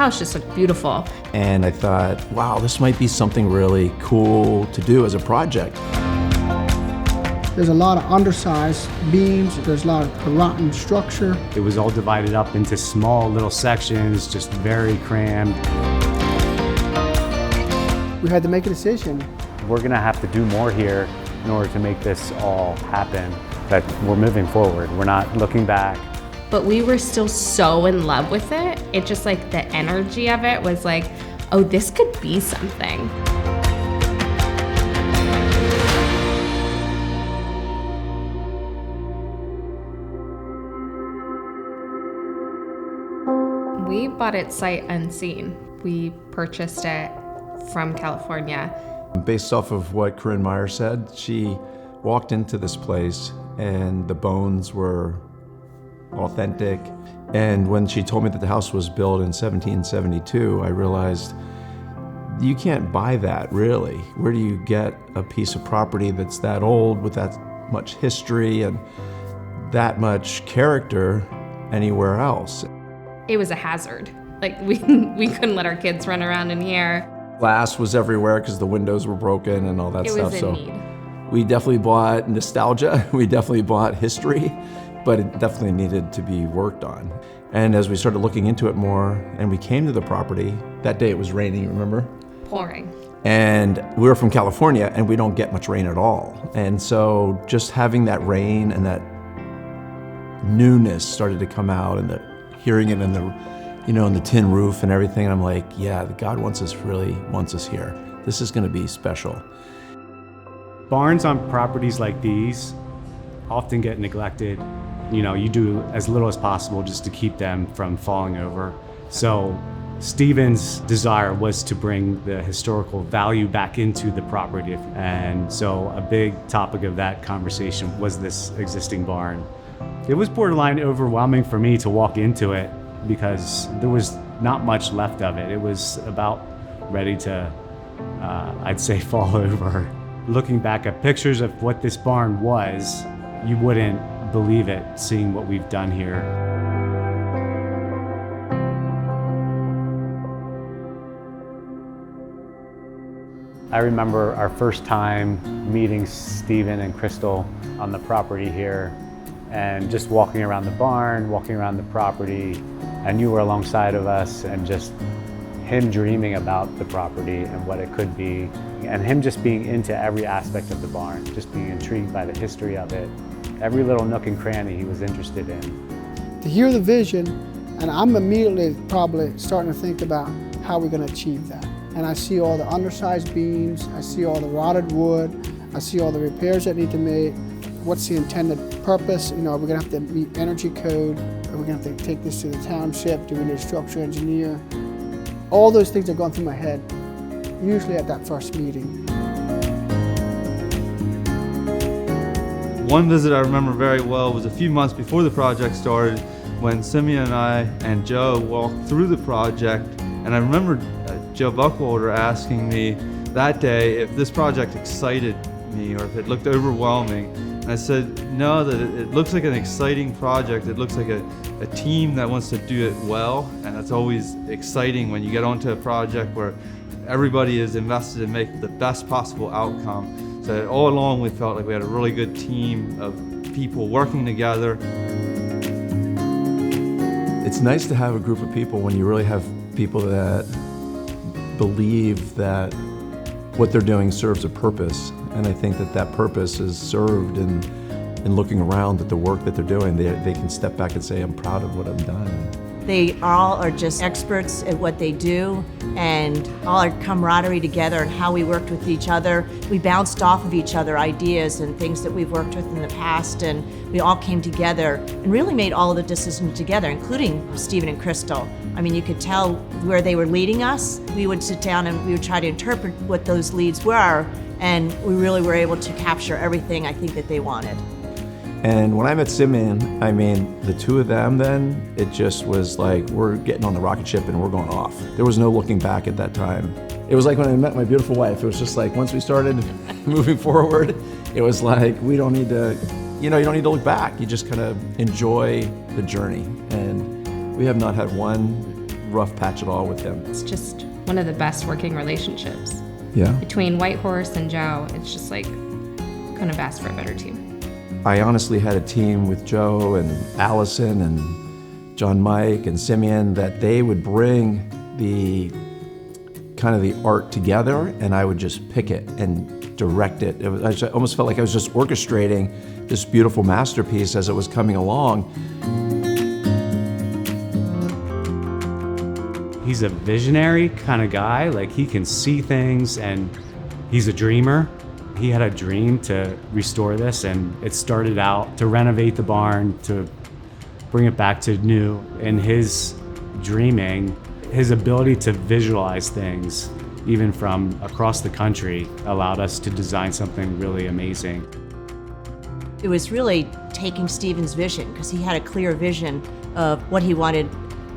house just looked beautiful. And I thought, wow, this might be something really cool to do as a project. There's a lot of undersized beams, there's a lot of rotten structure. It was all divided up into small little sections, just very crammed. We had to make a decision. We're gonna have to do more here in order to make this all happen, that we're moving forward. We're not looking back. But we were still so in love with it. It just like the energy of it was like, oh, this could be something. We bought it sight unseen. We purchased it from California. Based off of what Corinne Meyer said, she walked into this place and the bones were authentic. And when she told me that the house was built in 1772, I realized you can't buy that, really. Where do you get a piece of property that's that old with that much history and that much character anywhere else? It was a hazard. Like we couldn't let our kids run around in here. Glass was everywhere because the windows were broken and all that stuff. It was in need. We definitely bought nostalgia. We definitely bought history, but it definitely needed to be worked on. And as we started looking into it more and we came to the property, that day it was raining, remember? Pouring. And we were from California and we don't get much rain at all. And so just having that rain and that newness started to come out and hearing it in the tin roof and everything, and I'm like, yeah, God really wants us here. This is gonna be special. Barns on properties like these often get neglected. You do as little as possible just to keep them from falling over. So Stephen's desire was to bring the historical value back into the property. And so a big topic of that conversation was this existing barn. It was borderline overwhelming for me to walk into it because there was not much left of it. It was about ready to, I'd say, fall over. Looking back at pictures of what this barn was, you wouldn't believe it, seeing what we've done here. I remember our first time meeting Stephen and Crystal on the property here and just walking around the barn, walking around the property, and you were alongside of us, and just him dreaming about the property and what it could be, and him just being into every aspect of the barn, just being intrigued by the history of it. Every little nook and cranny he was interested in. To hear the vision, and I'm immediately probably starting to think about how we're going to achieve that. And I see all the undersized beams, I see all the rotted wood, I see all the repairs that need to be made. What's the intended purpose? We're going to have to meet energy code. Are we going to have to take this to the township? Do we need a structural engineer? All those things are going through my head, usually at that first meeting. One visit I remember very well was a few months before the project started, when Simeon and I and Joe walked through the project, and I remember Joe Buckwalter asking me that day if this project excited me or if it looked overwhelming. And I said, no, that it looks like an exciting project. It looks like a team that wants to do it well, and that's always exciting when you get onto a project where everybody is invested in making the best possible outcome. So all along we felt like we had a really good team of people working together. It's nice to have a group of people when you really have people that believe that what they're doing serves a purpose. And I think that that purpose is served in looking around at the work that they're doing. They can step back and say, I'm proud of what I've done. They all are just experts at what they do, and all our camaraderie together and how we worked with each other. We bounced off of each other ideas and things that we've worked with in the past, and we all came together and really made all of the decisions together, including Stephen and Crystal. I mean, you could tell where they were leading us. We would sit down and we would try to interpret what those leads were, and we really were able to capture everything I think that they wanted. And when I met Simeon, I mean, the two of them then, it just was like, we're getting on the rocket ship and we're going off. There was no looking back at that time. It was like when I met my beautiful wife. It was just like, once we started moving forward, it was like, we don't need to, you don't need to look back. You just kind of enjoy the journey. And we have not had one rough patch at all with him. It's just one of the best working relationships. Yeah. Between White Horse and Joe, it's just like, couldn't have asked for a better team. I honestly had a team with Joe and Allison and John Mike and Simeon that they would bring the kind of the art together, and I would just pick it and direct it. I almost felt like I was just orchestrating this beautiful masterpiece as it was coming along. He's a visionary kind of guy. Like, he can see things, and he's a dreamer. He had a dream to restore this, and it started out to renovate the barn, to bring it back to new. And his dreaming, his ability to visualize things, even from across the country, allowed us to design something really amazing. It was really taking Stephen's vision, because he had a clear vision of what he wanted,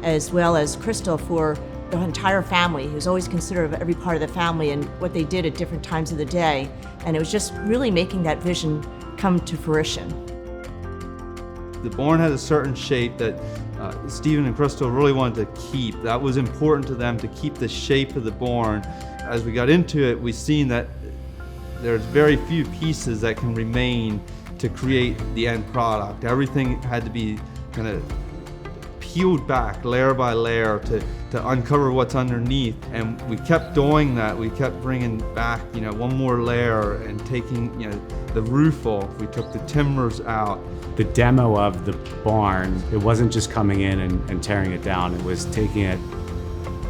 as well as Crystal, for the entire family. He was always considerate of every part of the family and what they did at different times of the day. And it was just really making that vision come to fruition. The barn had a certain shape that Stephen and Crystal really wanted to keep. That was important to them, to keep the shape of the barn. As we got into it, we've seen that there's very few pieces that can remain to create the end product. Everything had to be kind of peeled back layer by layer to uncover what's underneath, and we kept doing that. We kept bringing back, one more layer and taking, the roof off. We took the timbers out. The demo of the barn, it wasn't just coming in and tearing it down. It was taking it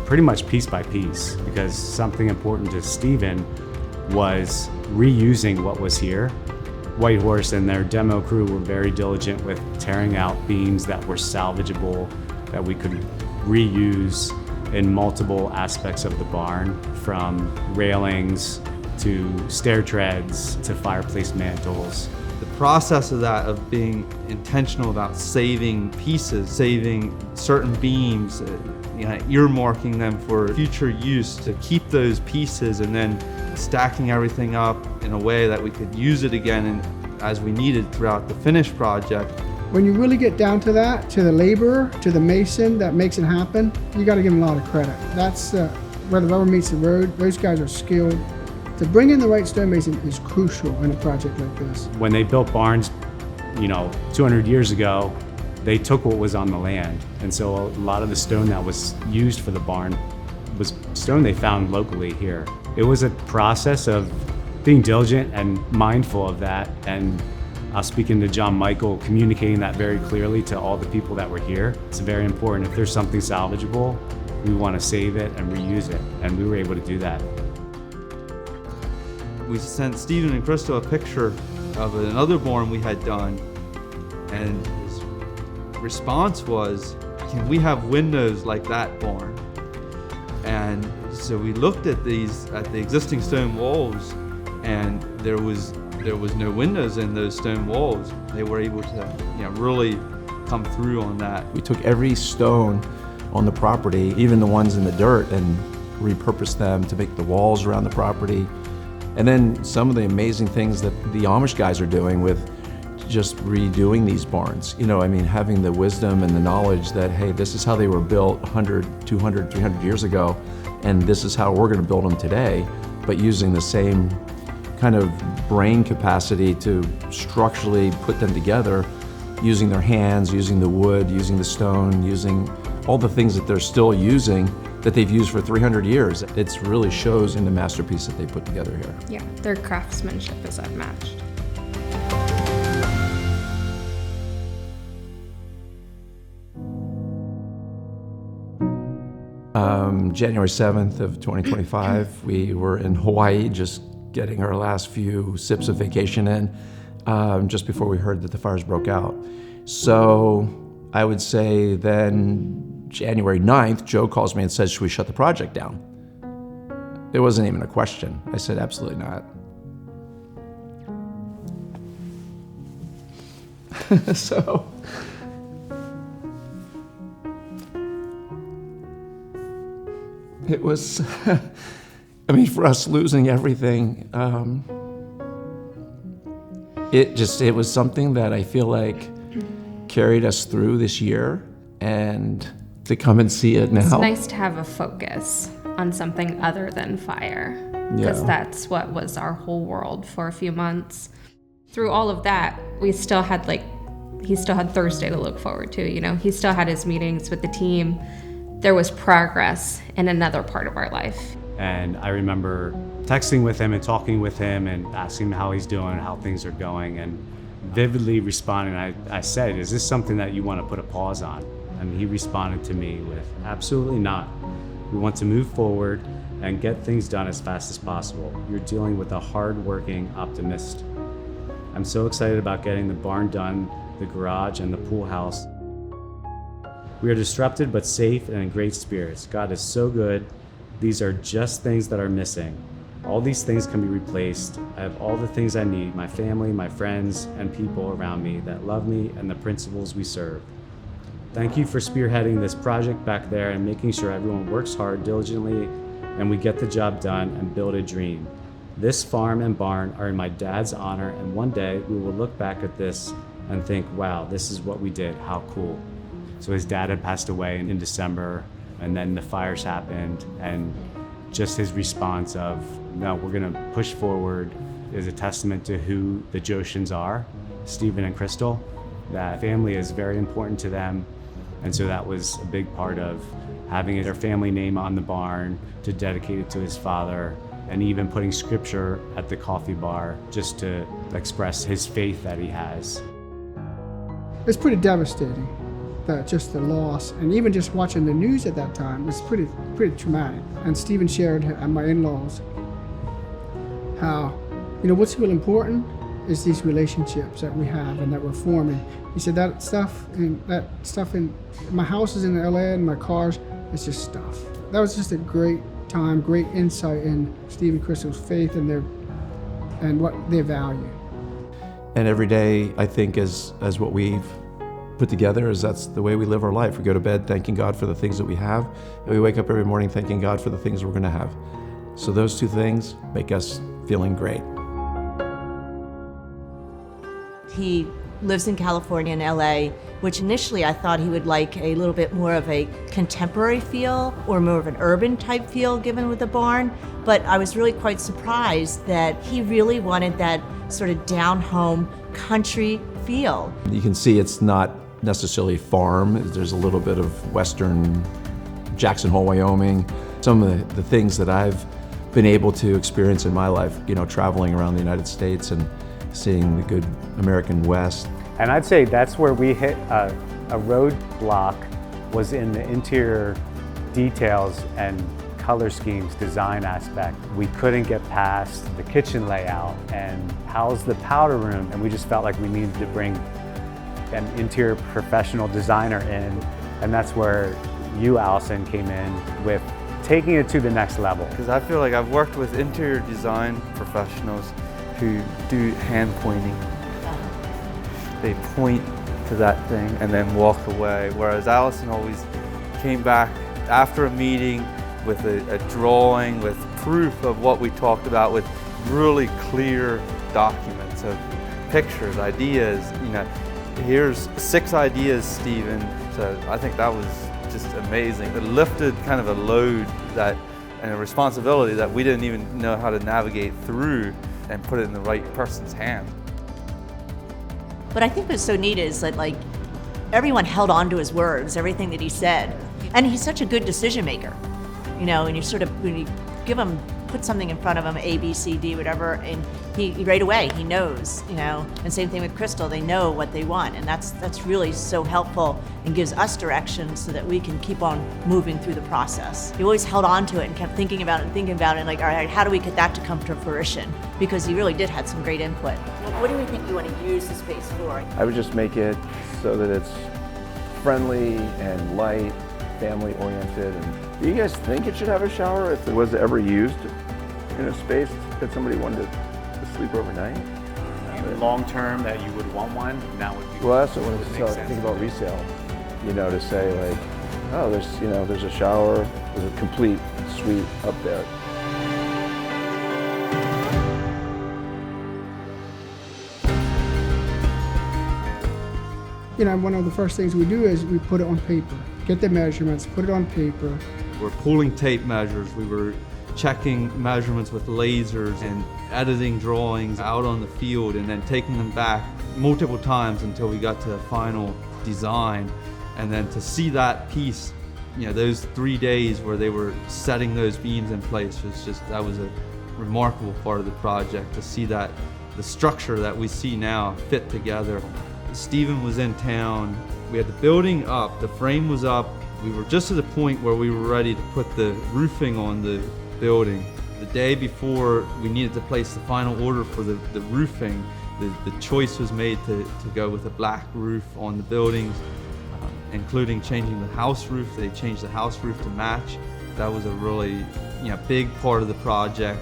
pretty much piece by piece, because something important to Stephen was reusing what was here. White Horse and their demo crew were very diligent with tearing out beams that were salvageable, that we could reuse in multiple aspects of the barn, from railings to stair treads to fireplace mantles. The process of that, of being intentional about saving pieces, saving certain beams, earmarking them for future use, to keep those pieces, and then stacking everything up in a way that we could use it again as we needed throughout the finished project. When you really get down to that, to the laborer, to the mason that makes it happen, you got to give them a lot of credit. That's where the rubber meets the road. Those guys are skilled. To bring in the right stonemason is crucial in a project like this. When they built barns, 200 years ago, they took what was on the land. And so a lot of the stone that was used for the barn was stone they found locally here. It was a process of being diligent and mindful of that, and speaking to John Michael, communicating that very clearly to all the people that were here. It's very important. If there's something salvageable, we want to save it and reuse it, and we were able to do that. We sent Stephen and Crystal a picture of another barn we had done, and his response was, "Can we have windows like that barn?" And so we looked at the existing stone walls, and there was no windows in those stone walls. They were able to, really come through on that. We took every stone on the property, even the ones in the dirt, and repurposed them to make the walls around the property. And then some of the amazing things that the Amish guys are doing with just redoing these barns. Having the wisdom and the knowledge that, hey, this is how they were built 100, 200, 300 years ago, and this is how we're going to build them today, but using the same kind of brain capacity to structurally put them together, using their hands, using the wood, using the stone, using all the things that they're still using that they've used for 300 years. It really shows in the masterpiece that they put together here. Yeah, their craftsmanship is unmatched. January 7th of 2025, we were in Hawaii just getting our last few sips of vacation in, just before we heard that the fires broke out. So I would say then January 9th, Joe calls me and says, "Should we shut the project down?" It wasn't even a question. I said, "Absolutely not." So it was, for us losing everything, it was something that I feel like carried us through this year, and to come and see it now. It's nice to have a focus on something other than fire, because that's what was our whole world for a few months. Through all of that, we still had he still had Thursday to look forward to, you know? He still had his meetings with the team. There was progress in another part of our life. And I remember texting with him and talking with him and asking him how he's doing, how things are going, and vividly responding. I said, is this something that you want to put a pause on? And he responded to me with, absolutely not. We want to move forward and get things done as fast as possible. You're dealing with a hard-working optimist. I'm so excited about getting the barn done, the garage, and the pool house. We are disrupted but safe and in great spirits. God is so good. These are just things that are missing. All these things can be replaced. I have all the things I need, my family, my friends, and people around me that love me and the principles we serve. Thank you for spearheading this project back there and making sure everyone works hard, diligently, and we get the job done and build a dream. This farm and barn are in my dad's honor, and one day we will look back at this and think, wow, this is what we did, how cool. So his dad had passed away in December, and then the fires happened, and just his response of, no, we're gonna push forward, is a testament to who the Jotians are, Stephen and Crystal. That family is very important to them, and so that was a big part of having their family name on the barn, to dedicate it to his father, and even putting scripture at the coffee bar just to express his faith that he has. It's pretty devastating, just the loss, and even just watching the news at that time was pretty traumatic. And Stephen shared at my in-laws how, you know, what's really important is these relationships that we have and that we're forming. He said that stuff in my house is in LA and my cars, it's just stuff. That was just a great time, great insight in Stephen and Crystal's faith and what they value. And every day, I think, as what we've put together, is that's the way we live our life. We go to bed thanking God for the things that we have, and we wake up every morning thanking God for the things we're going to have. So those two things make us feeling great. He lives in California and LA, which initially I thought he would like a little bit more of a contemporary feel or more of an urban type feel given with the barn. But I was really quite surprised that he really wanted that sort of down-home country feel. You can see it's not necessarily farm. There's a little bit of western Jackson Hole, Wyoming. Some of the things that I've been able to experience in my life, you know, traveling around the United States and seeing the good American West. And I'd say that's where we hit a roadblock, was in the interior details and color schemes, design aspect. We couldn't get past the kitchen layout and how's the powder room, and we just felt like we needed to bring an interior professional designer in, and that's where you, Allison, came in with taking it to the next level. Because I feel like I've worked with interior design professionals who do hand pointing. They point to that thing and then walk away, whereas Allison always came back after a meeting with a drawing, with proof of what we talked about, with really clear documents of pictures, ideas. You know, here's 6 ideas, Stephen. So I think that was just amazing. It lifted kind of a load and a responsibility that we didn't even know how to navigate through and put it in the right person's hand. But I think what's so neat is that, like, everyone held on to his words, everything that he said. And he's such a good decision maker, you know, and you sort of, when you put something in front of him, A, B, C, D, whatever, and he right away, he knows, you know. And same thing with Crystal, they know what they want, and that's really so helpful and gives us direction so that we can keep on moving through the process. He always held on to it and kept thinking about it, and like, all right, how do we get that to come to fruition? Because he really did have some great input. What do we think you want to use the space for? I would just make it so that it's friendly and light, family oriented. And do you guys think it should have a shower if it was ever used in a space that somebody wanted to sleep overnight? Long term, that you would want one, that would be. Well, that's what I think about resale. You know, to say like, oh, there's a shower, there's a complete suite up there. One of the first things we do is we put it on paper. Get the measurements, put it on paper. We're pulling tape measures. We were checking measurements with lasers and editing drawings out on the field and then taking them back multiple times until we got to the final design. And then to see that piece, those 3 days where they were setting those beams in place that was a remarkable part of the project, to see that the structure that we see now fit together. Stephen was in town. We had the building up, the frame was up. We were just at the point where we were ready to put the roofing on the building. The day before we needed to place the final order for the roofing, the choice was made to go with a black roof on the buildings, including changing the house roof. They changed the house roof to match. That was a really big part of the project.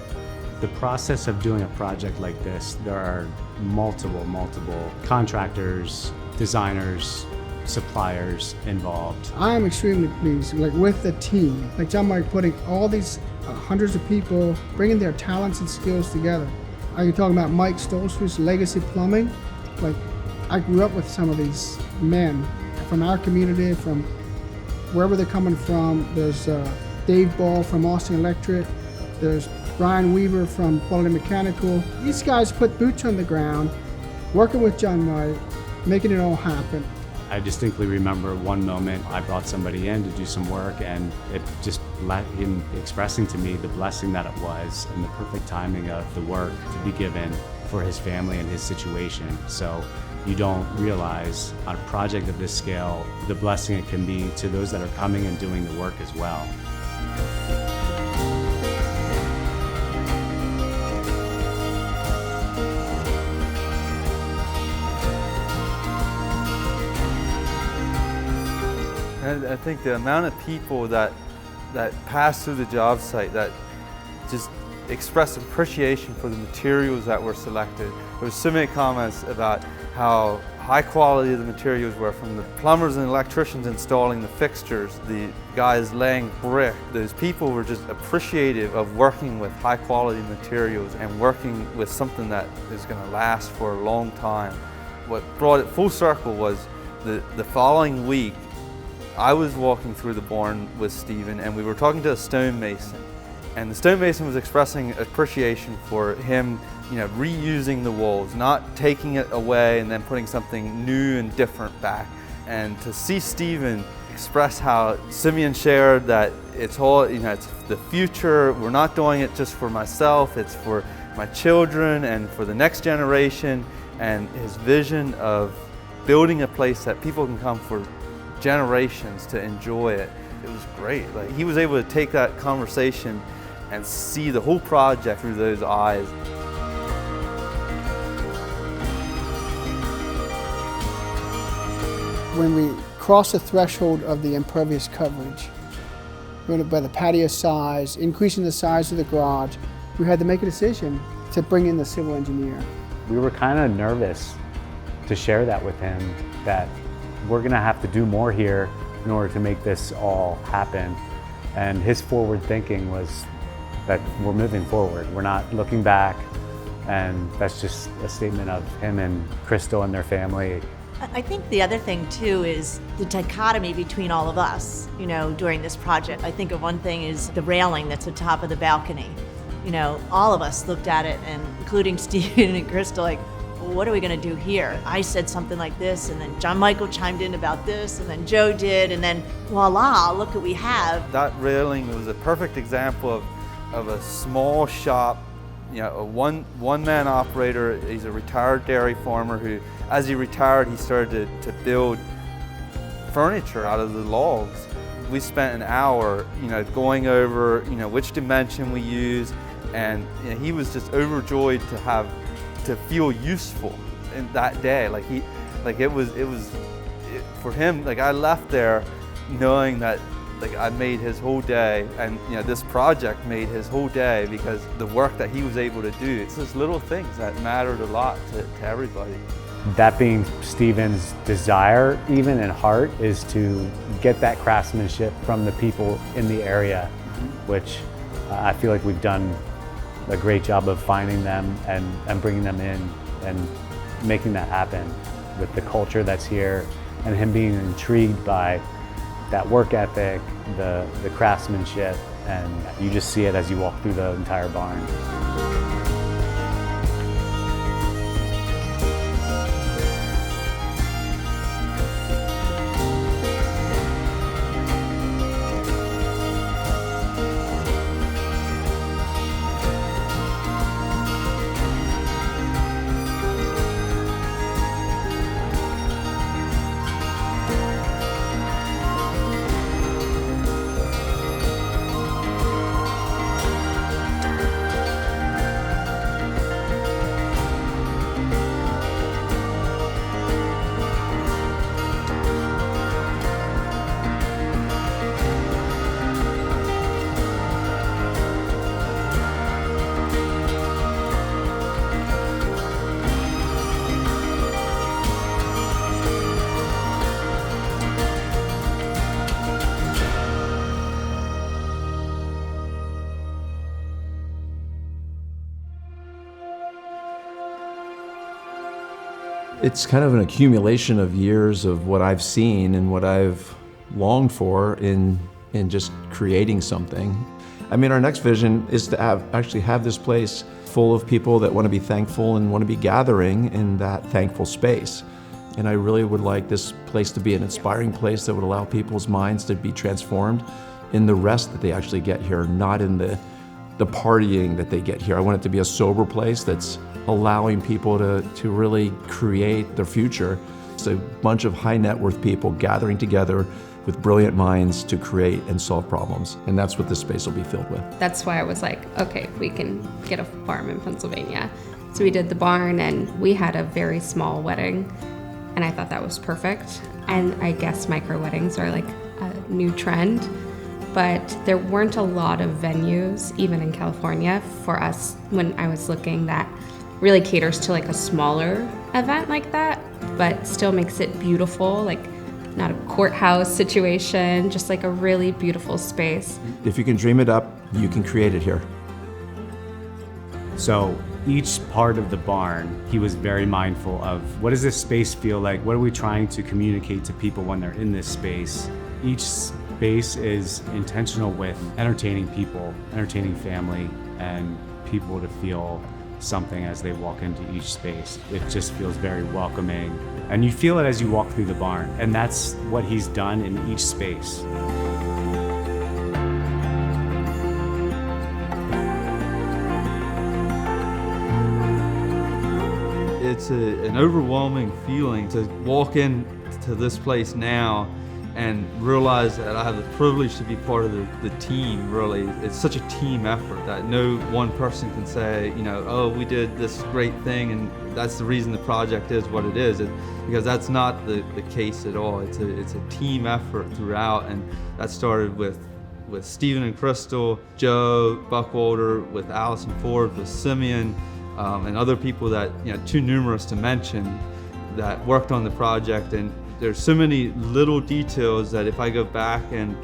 The process of doing a project like this, there are multiple contractors, designers, suppliers involved. I am extremely pleased, with the team. John Mike putting all these hundreds of people, bringing their talents and skills together. Are you talking about Mike Stolzfus, Legacy Plumbing? I grew up with some of these men from our community, from wherever they're coming from. There's Dave Ball from Austin Electric. There's Brian Weaver from Quality Mechanical. These guys put boots on the ground, working with John Mike, making it all happen. I distinctly remember one moment I brought somebody in to do some work, and it just let him expressing to me the blessing that it was and the perfect timing of the work to be given for his family and his situation. So you don't realize on a project of this scale the blessing it can be to those that are coming and doing the work as well. I think the amount of people that pass through the job site that just express appreciation for the materials that were selected. There was so many comments about how high quality the materials were, from the plumbers and electricians installing the fixtures, the guys laying brick. Those people were just appreciative of working with high quality materials and working with something that is going to last for a long time. What brought it full circle was the following week, I was walking through the barn with Stephen and we were talking to a stonemason. And the stonemason was expressing appreciation for him, reusing the walls, not taking it away and then putting something new and different back. And to see Stephen express how Simeon shared that it's all, it's the future. We're not doing it just for myself, it's for my children and for the next generation. And his vision of building a place that people can come for generations to enjoy it. It was great. He was able to take that conversation and see the whole project through those eyes. When we crossed the threshold of the impervious coverage, by the patio size, increasing the size of the garage, we had to make a decision to bring in the civil engineer. We were kind of nervous to share that with him, that we're gonna have to do more here in order to make this all happen. And his forward thinking was that we're moving forward. We're not looking back, and that's just a statement of him and Crystal and their family. I think the other thing too is the dichotomy between all of us, during this project. I think of one thing is the railing that's at the top of the balcony. All of us looked at it, and including Stephen and Crystal, what are we going to do here? I said something like this, and then John Michael chimed in about this, and then Joe did, and then voila, look what we have. That railing was a perfect example of a small shop, a one-man operator. He's a retired dairy farmer who, as he retired, he started to build furniture out of the logs. We spent an hour, going over, which dimension we use, and he was just overjoyed to feel useful in that day. It was for him. I left there knowing that I made his whole day, and this project made his whole day, because the work that he was able to do. It's those little things that mattered a lot to everybody. That being Stephen's desire, even in heart, is to get that craftsmanship from the people in the area, which I feel like we've done a great job of finding them and bringing them in and making that happen with the culture that's here and him being intrigued by that work ethic, the craftsmanship, and you just see it as you walk through the entire barn. It's kind of an accumulation of years of what I've seen and what I've longed for in just creating something. I mean, our next vision is to actually have this place full of people that want to be thankful and want to be gathering in that thankful space. And I really would like this place to be an inspiring place that would allow people's minds to be transformed in the rest that they actually get here, not in the partying that they get here. I want it to be a sober place that's allowing people to really create their future. It's a bunch of high net worth people gathering together with brilliant minds to create and solve problems. And that's what this space will be filled with. That's why I was like, okay, we can get a farm in Pennsylvania. So we did the barn, and we had a very small wedding, and I thought that was perfect. And I guess micro weddings are like a new trend, but there weren't a lot of venues, even in California, for us when I was looking that really caters to like a smaller event like that, but still makes it beautiful, like not a courthouse situation, just like a really beautiful space. If you can dream it up, you can create it here. So each part of the barn, he was very mindful of what does this space feel like? What are we trying to communicate to people when they're in this space? Each space is intentional with entertaining people, entertaining family, and people to feel something as they walk into each space. It just feels very welcoming. And you feel it as you walk through the barn. And that's what he's done in each space. It's an overwhelming feeling to walk into this place now and realize that I have the privilege to be part of the team, really. It's such a team effort that no one person can say, oh, we did this great thing and that's the reason the project is what it is. Because that's not the case at all. It's a team effort throughout, and that started with Stephen and Crystal, Joe Buckwalter, with Allison Ford, with Simeon, and other people that, too numerous to mention, that worked on the project. And there's so many little details that if I go back and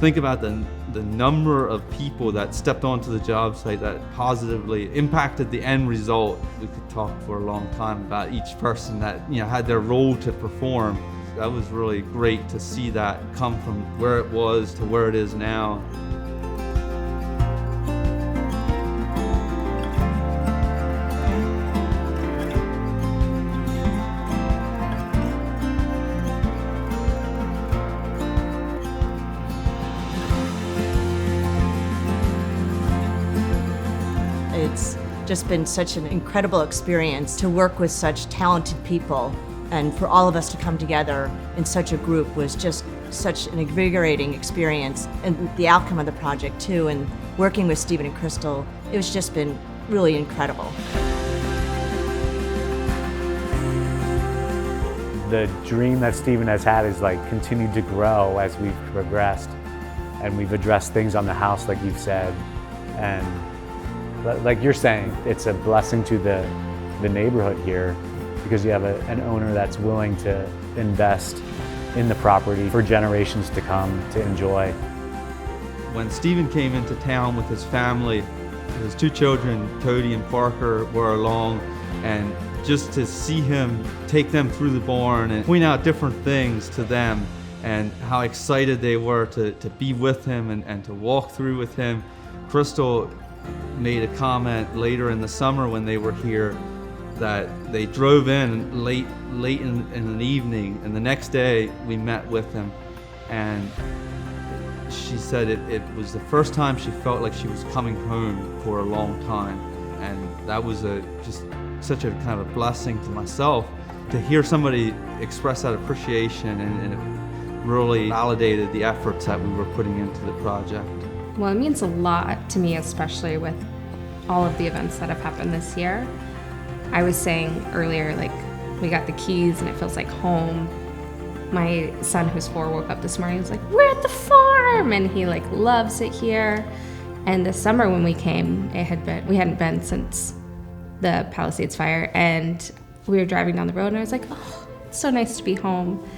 think about the number of people that stepped onto the job site that positively impacted the end result, we could talk for a long time about each person that had their role to perform. That was really great to see that come from where it was to where it is now. It's just been such an incredible experience to work with such talented people, and for all of us to come together in such a group was just such an invigorating experience. And the outcome of the project too, and working with Stephen and Crystal, it was just been really incredible. The dream that Stephen has had is continued to grow as we've progressed, and we've addressed things on the house like you've said. And like you're saying, it's a blessing to the neighborhood here because you have an owner that's willing to invest in the property for generations to come to enjoy. When Stephen came into town with his family, his two children, Cody and Parker, were along, and just to see him take them through the barn and point out different things to them and how excited they were to be with him and to walk through with him. Crystal made a comment later in the summer when they were here that they drove in late in the evening, and the next day we met with them, and she said it was the first time she felt like she was coming home for a long time, and that was just such a kind of blessing to myself to hear somebody express that appreciation, and it really validated the efforts that we were putting into the project. Well, it means a lot to me, especially with all of the events that have happened this year. I was saying earlier, like, we got the keys and it feels like home. My son, who's 4, woke up this morning and was like, we're at the farm, and he like loves it here. And this summer when we came, we hadn't been since the Palisades fire, and we were driving down the road and I was like, oh, it's so nice to be home.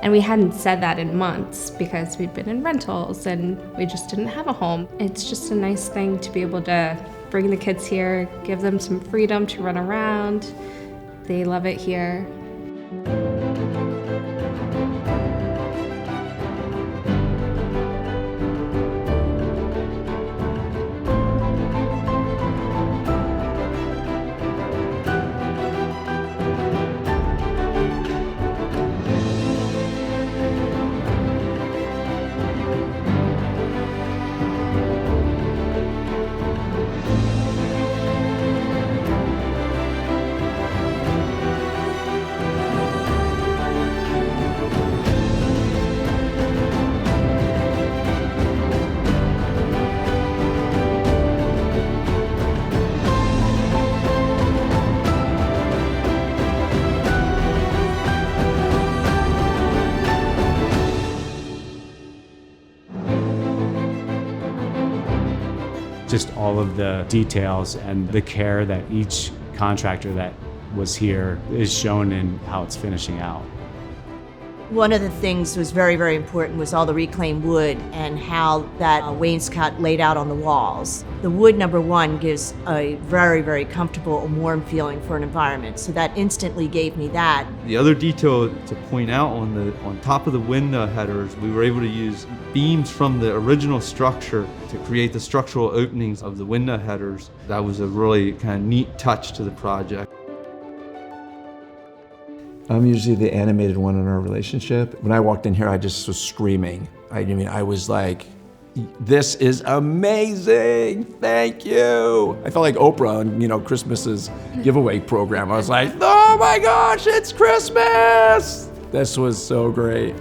And we hadn't said that in months because we'd been in rentals and we just didn't have a home. It's just a nice thing to be able to bring the kids here, give them some freedom to run around. They love it here. Just all of the details and the care that each contractor that was here is shown in how it's finishing out. One of the things was very, very important was all the reclaimed wood and how that wainscot laid out on the walls. The wood, number one, gives a very, very comfortable and warm feeling for an environment, so that instantly gave me that. The other detail to point out on top of the window headers, we were able to use beams from the original structure to create the structural openings of the window headers. That was a really kind of neat touch to the project. I'm usually the animated one in our relationship. When I walked in here, I just was screaming. I was like, this is amazing, thank you. I felt like Oprah on, Christmas's giveaway program. I was like, oh my gosh, it's Christmas! This was so great.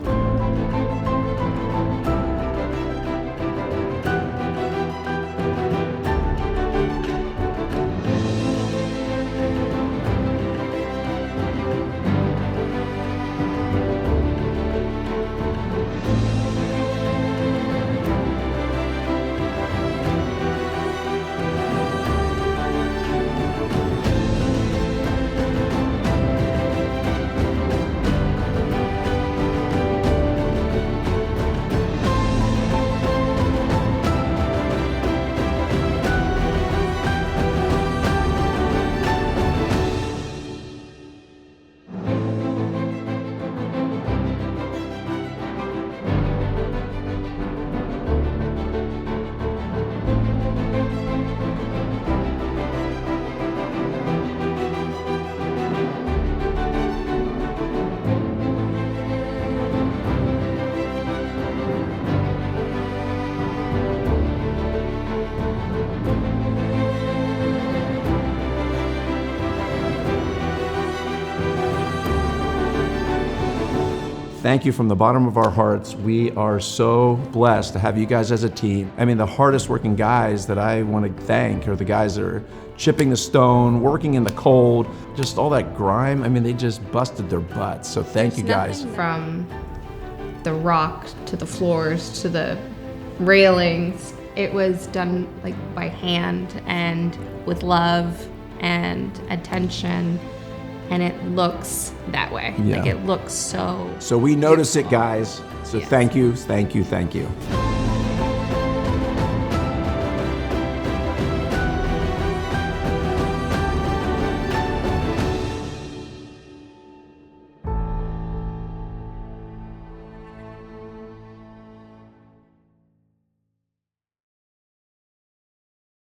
Thank you from the bottom of our hearts. We are so blessed to have you guys as a team. I mean, the hardest working guys that I want to thank are the guys that are chipping the stone, working in the cold, just all that grime. I mean, they just busted their butts. So thank you guys. From the rock to the floors to the railings, it was done like by hand and with love and attention. And it looks that way. Yeah. Like it looks so. So we notice beautiful. it, guys. So Yes. thank you, thank you, thank you.